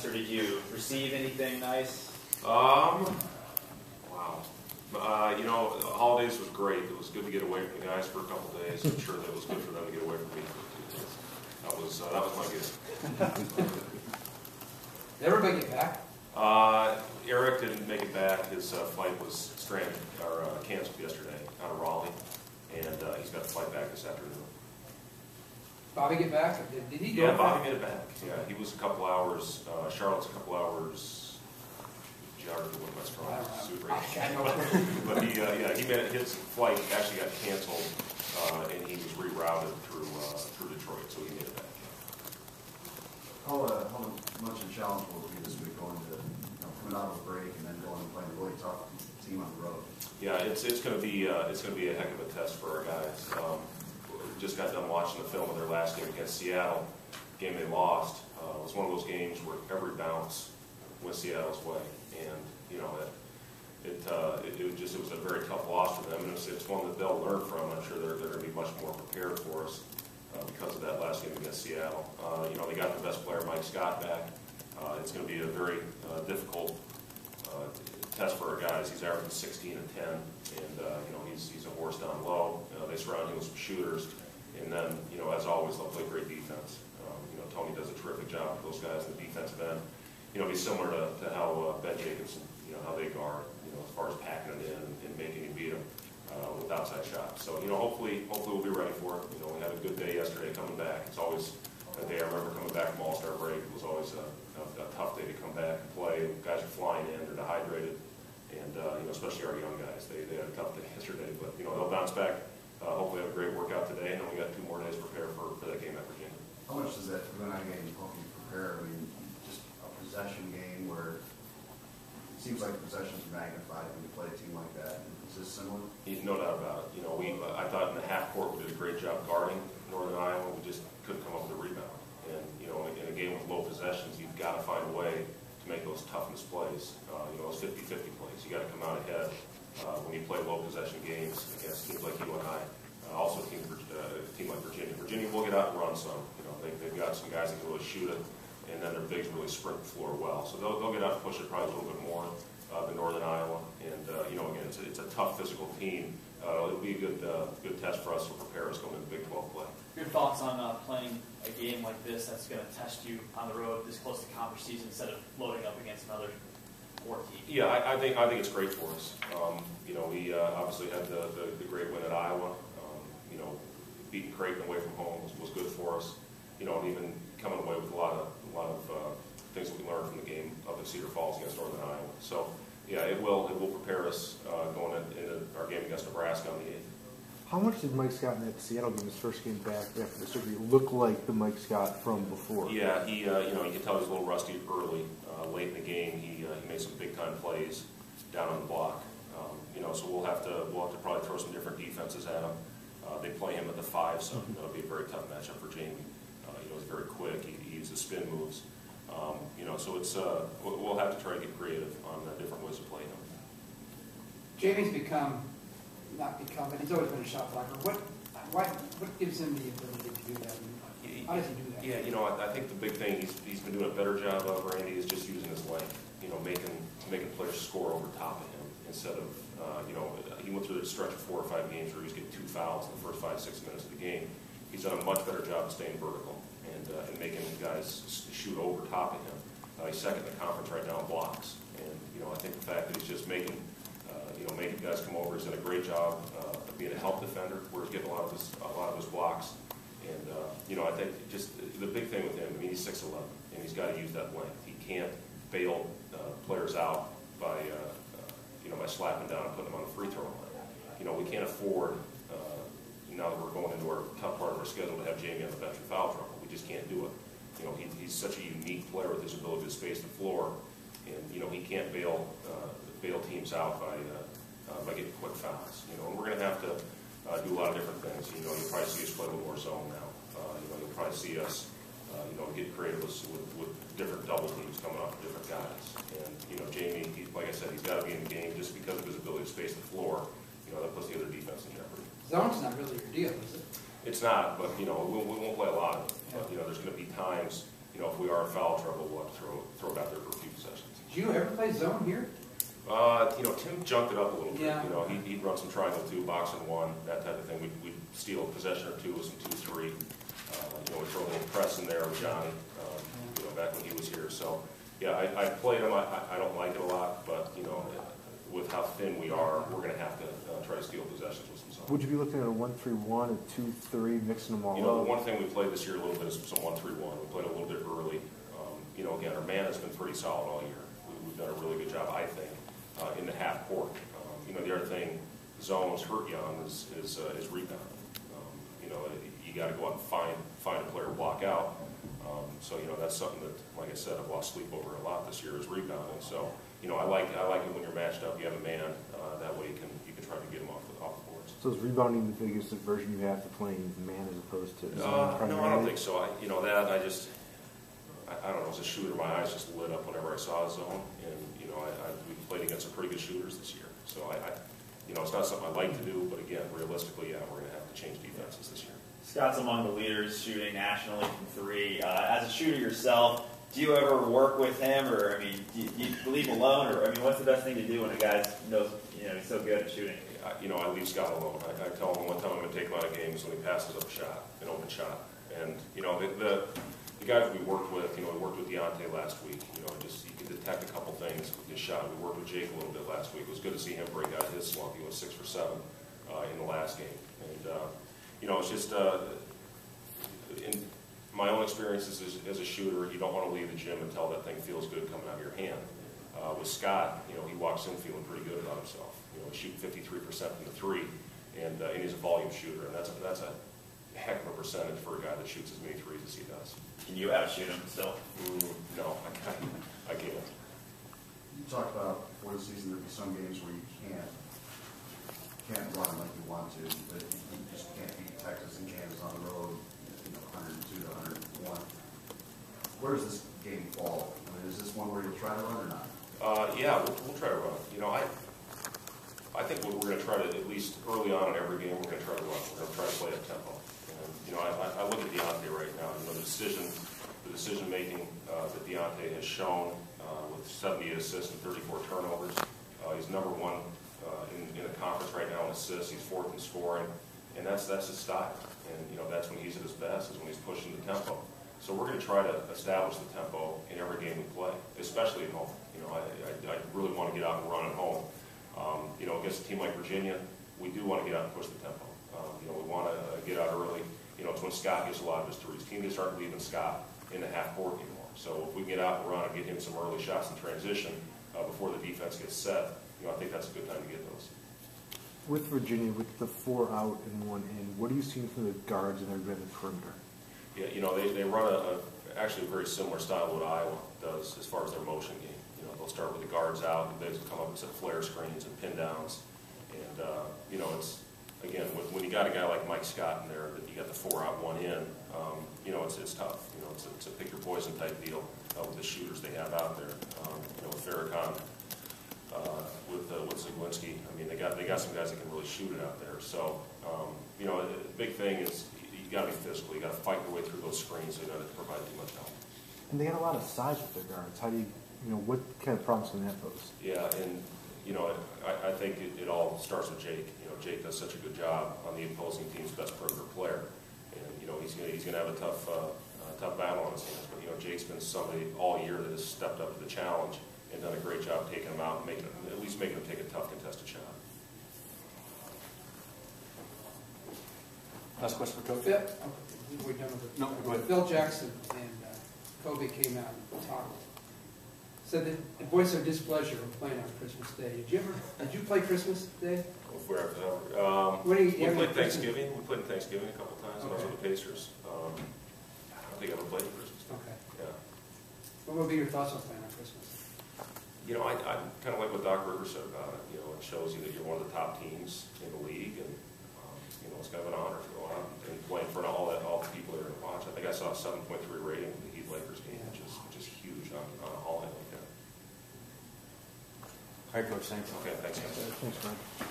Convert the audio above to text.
semester. Did you receive anything nice? Wow. You know, the holidays was great. It was good to get away from the guys for a couple of days. I'm sure that it was good for them to get away from me for 2 days. That was my gift. Did everybody get back? Eric didn't make it back. His flight was stranded or canceled yesterday out of Raleigh, and he's got to flight back this afternoon. Bobby get back? Did he go? Yeah, Bobby made it back. Yeah, he was a couple hours. Charlotte's a couple hours. Geography wasn't my strong. Super. But he made it. His flight actually got canceled, and he was rerouted through Detroit, so he made it back. How much a challenge will it be this week going to coming out of a break and then going and playing a really tough team on the road? Yeah, it's going to be a heck of a test for our guys. Just got done watching the film of their last game against Seattle. Game they lost. It was one of those games where every bounce went Seattle's way, and you know it was a very tough loss for them, and it's one that they'll learn from. I'm sure they're going to be much more prepared for us because of that last game against Seattle. You know, they got the best player, Mike Scott, back. It's going to be a very difficult test for our guys. He's averaging 16 and 10, and you know he's a horse down low. They surround him with some shooters, and then you know as always they'll play great defense. You know Tony does a terrific job with those guys in the defensive end. You know, be similar to how Ben Jacobson, you know, how they guard, you know, as far as packing it in and making you beat them with outside shots. So, you know, hopefully we'll be ready for it. You know, we had a good day yesterday coming back. It's always a day. I remember coming back from All-Star break. It was always a tough day to come back and play. Guys are flying in. They're dehydrated. And, you know, especially our young guys. They had a tough day yesterday. But, you know, they'll bounce back. Hopefully have a great workout today. And then we got 2 more days to prepare for that game at Virginia. How much does that Illinois game help you prepare? I mean, just a possession game where it seems like possessions are magnified when you play a team like that. Is this similar? No doubt about it. You know, I thought in the half court we did a great job guarding Northern Iowa. We just couldn't come up with a rebound. And you know, in a game with low possessions, you've got to find a way to make those toughness plays. You know, those 50-50 plays. You got to come out ahead when you play low possession games against teams like UNI. Also, a team like Virginia. Virginia will get out and run some. You know, they've got some guys that can really shoot it, and then their bigs really sprint the floor well. So they'll get out and push it probably a little bit more than Northern Iowa. And you know, again, it's a tough physical team. It'll be a good test for us to prepare us going into Big 12 play. Your thoughts on playing a game like this that's going to test you on the road this close to conference season instead of loading up against another 4 team? Yeah, I think it's great for us. You know, we obviously had the great win at Iowa. You know, beating Creighton away from home was good for us. You know, and even coming away with a lot of things that we learned from the game up at Cedar Falls against Northern Iowa. So, yeah, it will prepare us going into our game against Nebraska on the 8th. How much did Mike Scott in that Seattle game, his first game back after the surgery, look like the Mike Scott from before? Yeah, he you know, you can tell he was a little rusty early. Late in the game, he made some big time plays down on the block. You know, so we'll have to probably throw some different defenses at him. They play him at the 5, so that'll be a very tough matchup for Jamie. You know, he's very quick. He uses spin moves. You know, so it's we'll have to try to get creative on different ways to play him. Jamie's not become, but he's always been a shot blocker. What gives him the ability to do that? How does he do that? Yeah, you know, I think the big thing he's been doing a better job of, Randy, is just using his length. You know, making players score over top of him instead of you know, he went through a stretch of 4 or 5 games where he was getting 2 fouls in the first 5-6 minutes of the game. He's done a much better job of staying vertical and making guys shoot over top of him. He's second in the conference right now in blocks, and you know, I think the fact that he's just making guys come over, he's done a great job of being a help defender, where he's getting a lot of his blocks. And you know, I think just the big thing with him, I mean, he's 6'11", and he's got to use that length. He can't bail players out by you know, by slapping down and putting them on the free throw line. You know, we can't afford now that we're going into our tough part of our schedule to have Jamie on the bench with foul trouble. We just can't do it. You know, he's such a unique player with his ability to space the floor, and you know, he can't bail teams out by getting quick fouls. You know, and we're going to have to do a lot of different things. You know, you'll probably see us play a little more zone now. You know, you'll probably see us you know, get creative with different double teams coming off of different guys. And you know, Jamie, like I said, he's got to be in the game just because of his ability to space the floor. You know, that puts the other defense in jeopardy. Zone's not really your deal, is it? It's not, but you know, we won't play a lot of it. But you know, there's going to be times you know, if we are in foul trouble, we'll have to throw it out there for a few possessions. Did you ever play zone here? You know, Tim junked it up a little bit. Yeah. You know, he'd run some triangle 2, box and 1, that type of thing. We'd steal a possession or 2 with some 2-3. You know, we'd throw a little press in there with Johnny, you know, back when he was here. So, yeah, I played him. I don't like it a lot, but, you know, with how thin we are, we're going to have to try to steal possessions with some zone. Would you be looking at a 1-3-1, a 2-3, mixing them all You know, up? the one thing we played this year a little bit is some 1-3-1. We played a little bit early. You know, again, our man has been pretty solid all year. We've done a really good job, I think, in the half court. You know, the other thing zones hurt you on is rebounding. You know, you got to go out and find a player to block out. So, you know, that's something that, like I said, I've lost sleep over a lot this year is rebounding. So, you know, I like it when you're matched up. You have a man. That way you can try to get him off the boards. So is rebounding the biggest aversion you have to playing man as opposed to zone No, primarily? I don't think so. You know, that I don't know, as a shooter, my eyes just lit up whenever I saw a zone. And, you know, we played against some pretty good shooters this year. So, you know, it's not something I like to do, but again, realistically, yeah, we're going to have to change defenses this year. Scott's among the leaders shooting nationally from 3. As a shooter yourself, do you ever work with him, or I mean, do you leave him alone, or I mean, what's the best thing to do when a guy knows, you know, he's so good at shooting? You know, I leave Scott alone. I tell him one time I'm going to take him out of games when he passes up a shot, an open shot. And you know, the guys we worked with, you know, we worked with Deontay last week. You know, just you could detect a couple things with his shot. We worked with Jake a little bit last week. It was good to see him break out his slump. He was 6 for 7 in the last game. And you know, it's just in my own experiences as a shooter, you don't want to leave the gym until that thing feels good coming out of your hand. With Scott, you know, he walks in feeling pretty good about himself. You know, he's shooting 53% from the 3, and he's a volume shooter, and that's a heck of a percentage for a guy that shoots as many 3s as he does. Can you outshoot him still? No, I can't. You talked about before the season there'd be some games where you can't run like you want to, but you just can't beat Texas and Kansas on the road, you know, 102 to 101. Where does this game fall? I mean, is this one where you'll try to run or not? Yeah, we'll try to run. You know, I think we're going to try to, at least early on in every game, we're going to try to run. We're going to try to play up tempo. And, you know, I look at Deontay right now. You know, the decision making that Deontay has shown with 78 assists and 34 turnovers. He's number 1 in the conference right now in assists. He's 4th in scoring, and that's his style. And you know, that's when he's at his best, is when he's pushing the tempo. So we're going to try to establish the tempo in every game we play, especially at home. You know, I really want to get out and run at home. You know, against a team like Virginia, we do want to get out and push the tempo. You know, we want to get out early. You know, it's when Scott gets a lot of his 3s. Teams aren't leaving Scott in the half court anymore. So if we can get out and run and get him some early shots in transition before the defense gets set, you know, I think that's a good time to get those. With Virginia, with the 4 out and 1 in, what are you seeing from the guards and their perimeter? Yeah, you know, they run actually a very similar style to what Iowa does as far as their motion game. You know, they'll start with the guards out, and they come up and set flare screens and pin downs. And, you know, it's, again, when you got a guy like Mike Scott in there, that you got the 4 out, 1 in, you know, it's tough. You know, it's a pick your poison type deal with the shooters they have out there. You know, with Farrakhan, with Zaglinski, I mean, they got some guys that can really shoot it out there. So, you know, the big thing is you got to be physical. You got to fight your way through those screens. So you don't have to provide too much help. And they got a lot of size with their guards. How do you know, what kind of problems can that pose? Yeah, and you know, I think it all starts with Jake. You know, Jake does such a good job on the opposing team's best perimeter player, and you know, he's gonna have a tough battle on his hands. But you know, Jake's been somebody all year that has stepped up to the challenge and done a great job taking him out and at least making him take a tough contested shot. Last question for Coach? Phil, we're done with it. No, go ahead. Phil Jackson and Kobe came out and talked. Said that the voice of displeasure of playing on Christmas Day. Did you play Christmas Day? We played Thanksgiving. We played Thanksgiving a couple times. Okay. Those were the Pacers. I don't think I ever played Christmas Day. Okay. Yeah. What would be your thoughts on playing on Christmas? You know, I kind of like what Doc Rivers said about it. You know, it shows you that you're one of the top teams in the league, and you know, it's kind of an honor to go out and play in front of all the people that are going to watch. I think I saw a 7.3 rating for the Heat Lakers game, which is huge on a holiday like that. All right, Coach, thanks. Okay, thanks, guys. Thanks, Mike.